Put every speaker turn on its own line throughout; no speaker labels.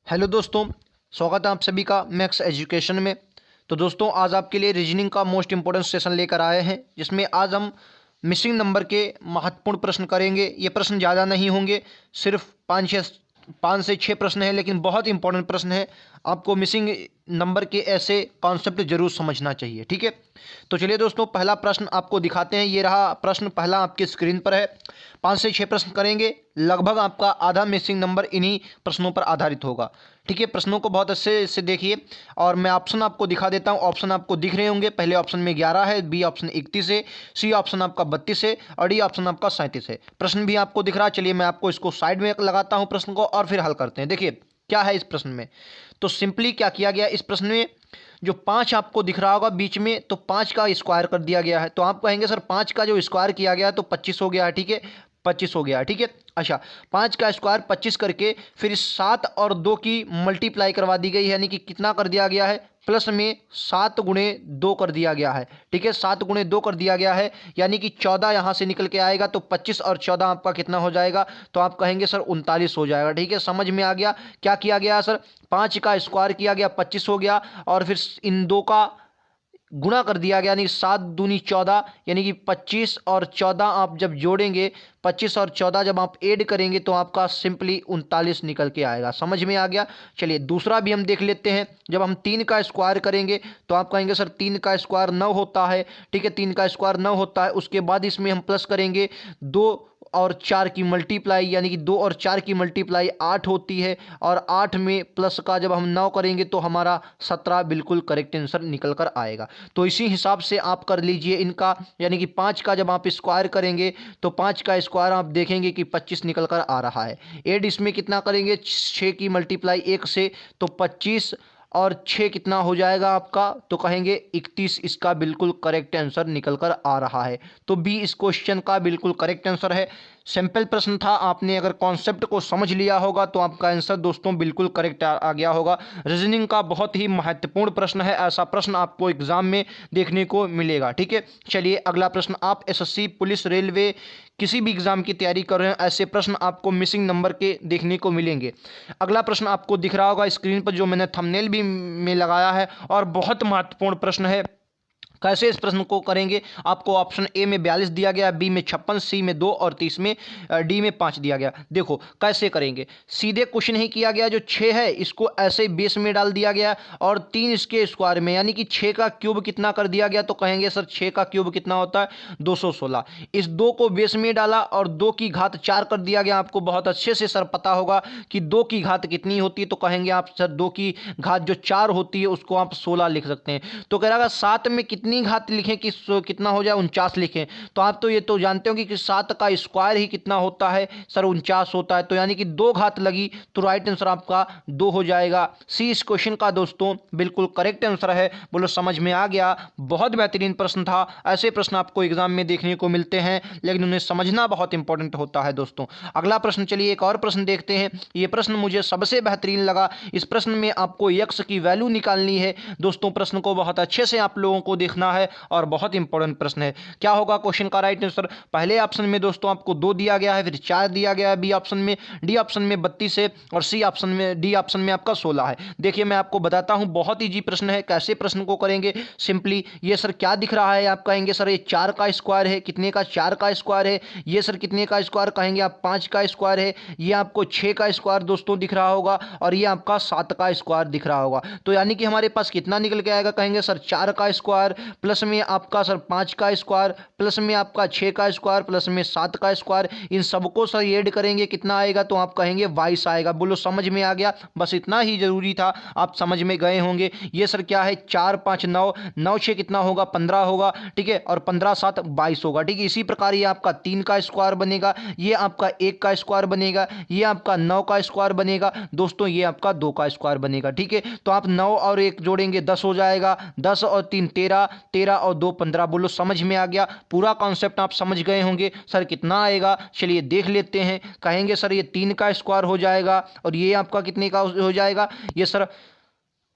Hello दोस्तों, स्वागत है आप सभी का मैक्स एजुकेशन में। तो दोस्तों, आज आपके लिए रीजनिंग का मोस्ट इंपॉर्टेंट सेशन लेकर आए हैं, जिसमें आज हम मिसिंग नंबर के महत्वपूर्ण प्रश्न करेंगे। ये प्रश्न ज़्यादा नहीं होंगे, सिर्फ 5 से 6 प्रश्न हैं, लेकिन बहुत इंपॉर्टेंट प्रश्न है। आपको मिसिंग नंबर के ऐसे कॉन्सेप्ट जरूर समझना चाहिए, ठीक है। तो चलिए दोस्तों, पहला प्रश्न आपको दिखाते हैं। ये रहा प्रश्न पहला, आपकी स्क्रीन पर है। 5 से 6 प्रश्न करेंगे, लगभग आपका आधा मिसिंग नंबर इन्हीं प्रश्नों पर आधारित होगा, ठीक है। प्रश्नों को बहुत अच्छे से देखिए और मैं ऑप्शन आपको दिखा देता हूँ। ऑप्शन आपको दिख रहे होंगे। पहले ऑप्शन में 11 है, बी ऑप्शन 31 है, सी ऑप्शन आपका 32 है और डी ऑप्शन आपका 37 है। प्रश्न भी आपको दिख रहा है। चलिए मैं आपको इसको साइड में लगाता हूँ प्रश्न को और फिर हल करते हैं। देखिए क्या है इस प्रश्न में। तो सिंपली क्या किया गया इस प्रश्न में, जो 5 आपको दिख रहा होगा बीच में, तो 5 का स्क्वायर कर दिया गया है। तो आप कहेंगे सर 5 का जो स्क्वायर किया गया है तो 25 हो गया है, ठीक है। 25 हो गया है, ठीक है। अच्छा, 5 का स्क्वायर 25 करके फिर 7 और 2 की मल्टीप्लाई करवा दी गई है, यानी कि कितना कर दिया गया है, प्लस में 7 गुणे 2 कर दिया गया है, ठीक है। 7 गुणे 2 कर दिया गया है, यानी कि 14 यहाँ से निकल के आएगा। तो 25 और 14 आपका कितना हो जाएगा, तो आप कहेंगे सर 39 हो जाएगा, ठीक है। समझ में आ गया क्या किया गया सर। 5 का स्क्वायर किया गया, 25 हो गया, और फिर इन दो का गुणा कर दिया गया, यानी 7 दूनी 14, यानी कि 25 और 14 आप जब जोड़ेंगे, 25 और 14 जब आप ऐड करेंगे तो आपका सिंपली 39 निकल के आएगा। समझ में आ गया। चलिए दूसरा भी हम देख लेते हैं। जब हम 3 का स्क्वायर करेंगे तो आप कहेंगे सर 3 का स्क्वायर 9 होता है, ठीक है। 3 का स्क्वायर 9 होता है। उसके बाद इसमें हम प्लस करेंगे 2 और 4 की मल्टीप्लाई, यानी कि 2 और 4 की मल्टीप्लाई 8 होती है, और 8 में प्लस का जब हम 9 करेंगे तो हमारा 17 बिल्कुल करेक्ट आंसर निकल कर आएगा। तो इसी हिसाब से आप कर लीजिए इनका, यानी कि 5 का जब आप स्क्वायर करेंगे तो 5 का स्क्वायर आप देखेंगे कि 25 निकल कर आ रहा है। एड इसमें कितना करेंगे, 6 की मल्टीप्लाई 1 से, तो 25 और 6 कितना हो जाएगा आपका, तो कहेंगे 31। इसका बिल्कुल करेक्ट आंसर निकल कर आ रहा है। तो बी इस क्वेश्चन का बिल्कुल करेक्ट आंसर है। सिंपल प्रश्न था, आपने अगर कॉन्सेप्ट को समझ लिया होगा तो आपका आंसर दोस्तों बिल्कुल करेक्ट आ गया होगा। रीजनिंग का बहुत ही महत्वपूर्ण प्रश्न है, ऐसा प्रश्न आपको एग्जाम में देखने को मिलेगा, ठीक है। चलिए अगला प्रश्न, आप एसएससी, पुलिस, रेलवे, किसी भी एग्जाम की तैयारी कर रहे हैं, ऐसे प्रश्न आपको मिसिंग नंबर के देखने को मिलेंगे। अगला प्रश्न आपको दिख रहा होगा स्क्रीन पर, जो मैंने थंबनेल भी में लगाया है, और बहुत महत्वपूर्ण प्रश्न है। कैसे इस प्रश्न को करेंगे, आपको ऑप्शन ए में 42 दिया गया, बी में 56, सी में 2 और 30 में डी में 5 दिया गया। देखो कैसे करेंगे, सीधे क्वेश्चन ही किया गया। जो 6 है इसको ऐसे बेस में डाल दिया गया और 3 इसके स्क्वायर में, यानी कि 6 का क्यूब कितना कर दिया गया, तो कहेंगे सर 6 का क्यूब कितना होता है, 216। इस 2 को बेस में डाला और 2 की घात 4 कर दिया गया। आपको बहुत अच्छे से सर पता होगा कि 2 की घात कितनी होती है, तो कहेंगे आप सर 2 की घात जो 4 होती है उसको आप 16 लिख सकते हैं। तो कह रहा 7 में कितनी घात लिखें कि कितना हो जाए, 49 लिखें। तो आप तो ये तो जानते हो कि 7 का स्क्वायर ही कितना होता है सर, 49 होता है। तो यानी कि 2 घात लगी, तो राइट आंसर आपका 2 हो जाएगा। सी इस क्वेश्चन का दोस्तों बिल्कुल करेक्ट आंसर है। बोलो समझ में आ गया। बहुत बेहतरीन प्रश्न था। ऐसे प्रश्न आपको एग्जाम में देखने को मिलते हैं, लेकिन उन्हें समझना बहुत इंपॉर्टेंट होता है दोस्तों। अगला प्रश्न, चलिए एक और प्रश्न देखते हैं। ये प्रश्न मुझे सबसे बेहतरीन लगा। इस प्रश्न में आपको x की वैल्यू निकालनी है दोस्तों। प्रश्न को बहुत अच्छे से आप लोगों को देखना है और बहुत इंपॉर्टेंट प्रश्न है। क्या होगा क्वेश्चन का राइट आंसर, पहले ऑप्शन में दोस्तों आपको 2 दिया गया है, फिर 4 दिया गया है बी ऑप्शन में, डी ऑप्शन में 32 है, और सी ऑप्शन में, डी ऑप्शन में आपका 16 है। देखिए मैं आपको बताता हूं, बहुत इजी प्रश्न है। कैसे प्रश्न को करेंगे, सिंपली ये सर क्या दिख रहा है, आप कहेंगे सर ये 4 का स्क्वायर है। कितने का, 4 का स्क्वायर है। ये सर कितने का स्क्वायर, कहेंगे आप 5 का स्क्वायर है। ये आपको 6 का स्क्वायर दोस्तों दिख रहा होगा, और ये आपका 7 का स्क्वायर दिख रहा होगा। तो यानी कि हमारे पास कितना निकल के आएगा, कहेंगे सर 4 का स्क्वायर, प्लस में आपका सर 5 का स्क्वायर, प्लस में आपका 6 का स्क्वायर, प्लस में 7 का स्क्वायर। इन सबको सर ऐड करेंगे कितना आएगा, तो आप कहेंगे 22 आएगा। बोलो समझ में आ गया। बस इतना ही जरूरी था, आप समझ में गए होंगे। ये सर क्या है, 4 5 9, 9 6 कितना होगा, 15 होगा, ठीक है, और 15 7 22 होगा, ठीक है। इसी प्रकार ये आपका 3 का स्क्वायर बनेगा, ये आपका 1 का स्क्वायर बनेगा, ये आपका 9 का स्क्वायर बनेगा दोस्तों, ये आपका 2 का स्क्वायर बनेगा, ठीक है। तो आप 9 और 1 जोड़ेंगे 10 हो जाएगा, 10 और 3 13, 13 और 2 15। बोलो समझ में आ गया। पूरा कॉन्सेप्ट आप समझ गए होंगे। सर कितना आएगा, चलिए देख लेते हैं। कहेंगे सर ये 3 का स्क्वायर हो जाएगा, और ये आपका कितने का हो जाएगा, ये सर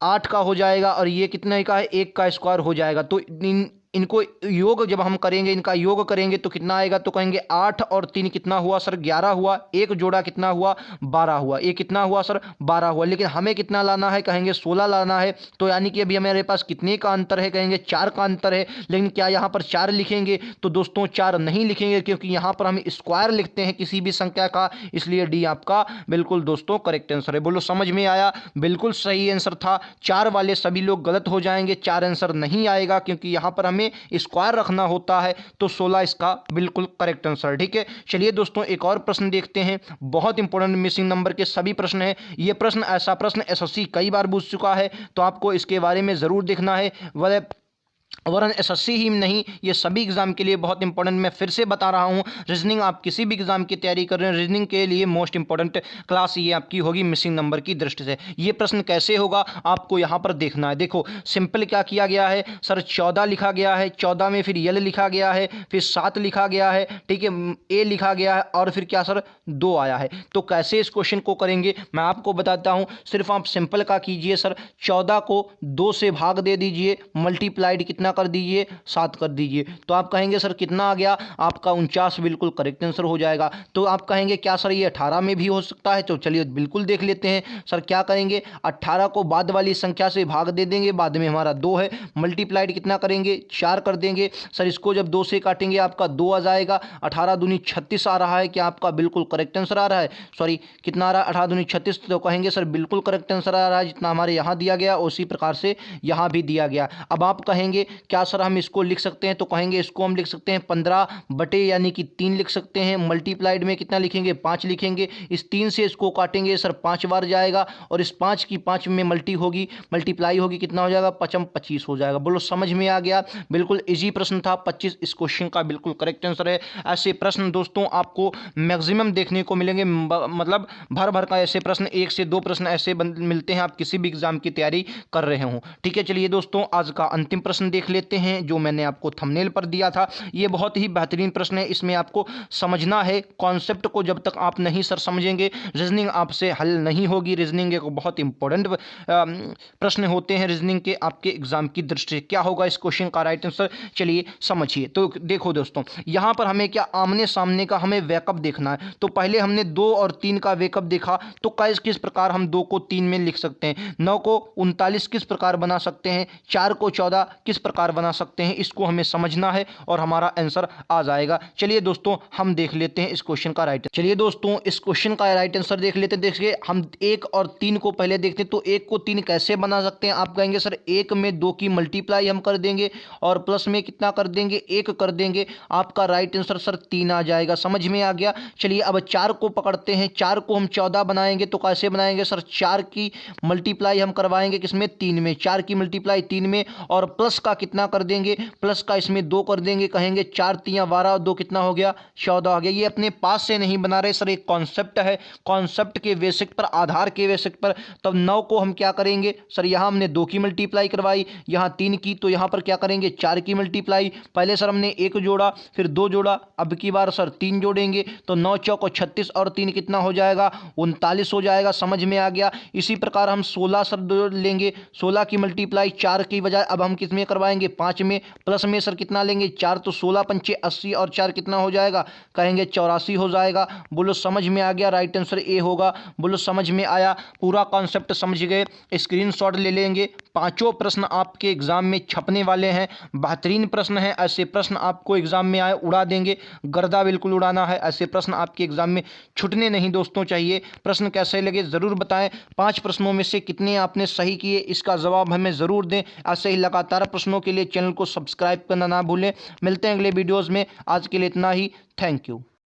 8 का हो जाएगा, और ये कितने का है, 1 का स्क्वायर हो जाएगा। तो इन इनको योग जब हम करेंगे, इनका योग करेंगे तो कितना आएगा, तो कहेंगे 8 और 3 कितना हुआ सर 11 हुआ, एक जोड़ा कितना हुआ 12 हुआ, ये कितना हुआ सर 12 हुआ। लेकिन हमें कितना लाना है, कहेंगे 16 लाना है। तो यानी कि अभी हमारे पास कितने का अंतर है, कहेंगे 4 का अंतर है। लेकिन क्या यहाँ पर 4 लिखेंगे, तो दोस्तों 4 नहीं लिखेंगे, क्योंकि यहाँ पर हम स्क्वायर लिखते हैं किसी भी संख्या का, इसलिए डी आपका बिल्कुल दोस्तों करेक्ट आंसर है। बोलो समझ में आया, बिल्कुल सही आंसर था। 4 वाले सभी लोग गलत हो जाएंगे, 4 आंसर नहीं आएगा, क्योंकि यहाँ पर हमें स्क्वायर रखना होता है। तो 16 इसका बिल्कुल करेक्ट आंसर, ठीक है। चलिए दोस्तों एक और प्रश्न देखते हैं, बहुत इंपॉर्टेंट मिसिंग नंबर के सभी प्रश्न हैं। ये प्रश्न ऐसा प्रश्न एसएससी कई बार पूछ चुका है, तो आपको इसके बारे में जरूर देखना है। वरन एसएससी ही नहीं, ये सभी एग्जाम के लिए बहुत इंपॉर्टेंट। मैं फिर से बता रहा हूँ, रीजनिंग आप किसी भी एग्जाम की तैयारी कर रहे हैं, रीजनिंग के लिए मोस्ट इंपॉर्टेंट क्लास ये आपकी होगी मिसिंग नंबर की दृष्टि से। ये प्रश्न कैसे होगा आपको यहाँ पर देखना है। देखो सिंपल क्या किया गया है सर, 14 लिखा गया है, 14 में फिर यल लिखा गया है, फिर 7 लिखा गया है, ठीक है, ए लिखा गया है, और फिर क्या सर 2 आया है। तो कैसे इस क्वेश्चन को करेंगे मैं आपको बताता हूँ। सिर्फ आप सिंपल का कीजिए सर, 14 को 2 से भाग दे दीजिए, मल्टीप्लाइड कितना कर दीजिए 7 कर दीजिए। तो आप कहेंगे सर कितना आ गया आपका 49, बिल्कुल करेक्ट आंसर हो जाएगा। तो आप कहेंगे क्या सर ये 18 में भी हो सकता है, तो चलिए बिल्कुल देख लेते हैं। सर क्या करेंगे, 18 को बाद वाली संख्या से भाग दे देंगे, बाद में हमारा 2 है, मल्टीप्लाइड कितना करेंगे 4 कर देंगे। सर इसको जब 2 से काटेंगे आपका 2 आ जाएगा, 18 दूनी 36 आ रहा है, क्या आपका बिल्कुल करेक्ट आंसर आ रहा है, सॉरी कितना आ रहा है 18 दूनी 36। तो कहेंगे सर बिल्कुल करेक्ट आंसर आ रहा है, जितना हमारे यहाँ दिया गया उसी प्रकार से यहाँ भी दिया गया। अब आप कहेंगे क्या सर हम इसको लिख सकते हैं, तो कहेंगे इसको हम लिख सकते हैं 15 बटे यानी कि 3 लिख सकते हैं। मल्टीप्लाइड में कितना लिखेंगे 5 लिखेंगे, इस 3 से इसको काटेंगे सर 5 बार जाएगा, और इस 5 की 5 में मल्टीप्लाई होगी कितना हो जाएगा 5 25 हो जाएगा। बोलो समझ में आ गया, बिल्कुल इजी प्रश्न था, 25 इस क्वेश्चन का बिल्कुल करेक्ट आंसर है। ऐसे प्रश्न दोस्तों आपको मैक्सिमम देखने को मिलेंगे, मतलब भर भर का ऐसे प्रश्न, 1 से 2 प्रश्न ऐसे मिलते हैं आप किसी भी एग्जाम की तैयारी कर रहे हो, ठीक है। चलिए दोस्तों आज का अंतिम प्रश्न देख लेते हैं, जो मैंने आपको थंबनेल पर दिया था। ये बहुत ही बेहतरीन प्रश्न है, इसमें आपको समझना है कॉन्सेप्ट को, जब तक आप नहीं सर समझेंगे रीजनिंग आपसे हल नहीं होगी। रीजनिंग एक बहुत इंपॉर्टेंट प्रश्न होते हैं रीजनिंग के आपके एग्जाम की दृष्टि से। क्या होगा इस क्वेश्चन का राइट आंसर, चलिए समझिए। तो देखो दोस्तों यहां पर हमें क्या आमने सामने का हमें वेकअप देखना है। तो पहले हमने 2 और 3 का वेकअप देखा, तो किस प्रकार हम 2 को 3 में लिख सकते हैं, 9 को 39 किस प्रकार बना सकते हैं, 4 को 14 किस प्रकार बना सकते हैं, इसको हमें समझना है और हमारा आंसर आ जाएगा। चलिए दोस्तों हम देख लेते हैं इस क्वेश्चन का राइट। चलिए दोस्तों इस क्वेश्चन का राइट आंसर देख लेते हैं। देखिए हम 1 और 3 को पहले देखते हैं। तो 1 को 3 कैसे बना सकते हैं, आप कहेंगे सर 1 में 2 की मल्टीप्लाई हम कर देंगे, और प्लस में कितना कर देंगे 1 कर देंगे, आपका राइट आंसर सर 3 आ जाएगा। समझ में आ गया। चलिए अब 4 को पकड़ते हैं, 4 को हम 14 बनाएंगे, तो कैसे बनाएंगे सर 4 की मल्टीप्लाई हम करवाएंगे किसमें 3 में, 4 की मल्टीप्लाई 3 में, और प्लस का कितना कर देंगे, प्लस का इसमें 2 कर देंगे, कहेंगे 4 3 12, 2 कितना हो गया 14 हो गया। ये अपने पास से नहीं बना रहे सर, एक कॉन्सेप्ट है, कॉन्सेप्ट के बेसिक पर, आधार के बेसिक पर। तब 9 को हम क्या करेंगे सर, यहाँ हमने 2 की मल्टीप्लाई करवाई, यहाँ 3 की, तो यहाँ पर क्या करेंगे 4 की मल्टीप्लाई। पहले सर हमने 1 जोड़ा, फिर 2 जोड़ा, अब की बार सर 3 जोड़ेंगे, तो 9 चौको 36 और 3 कितना हो जाएगा 39 हो जाएगा। समझ में आ गया। इसी प्रकार हम 16 सर लेंगे, 16 की मल्टीप्लाई 4 की बजाय अब हम किस में करवाएंगे 5 में, प्लस में सर कितना लेंगे 4, तो 16 पंचे 80 और 4 कितना हो जाएगा, कहेंगे 84 हो जाएगा। बोलो समझ में आ गया, राइट आंसर ए होगा। बोलो समझ में आया, पूरा कॉन्सेप्ट समझ गए, स्क्रीनशॉट ले लेंगे। पांचों प्रश्न आपके एग्जाम में छपने वाले हैं, बेहतरीन प्रश्न है। ऐसे प्रश्न आपको एग्जाम में आए उड़ा देंगे, गर्दा बिल्कुल उड़ाना है। ऐसे प्रश्न आपके एग्जाम में छूटने नहीं दोस्तों चाहिए। प्रश्न कैसे लगे जरूर बताएं, 5 प्रश्नों में से कितने आपने सही किए इसका जवाब हमें जरूर दें। ऐसे ही लगातार प्रश्नों के लिए चैनल को सब्सक्राइब करना ना भूलें। मिलते हैं अगले वीडियोस में, आज के लिए इतना ही। Thank you.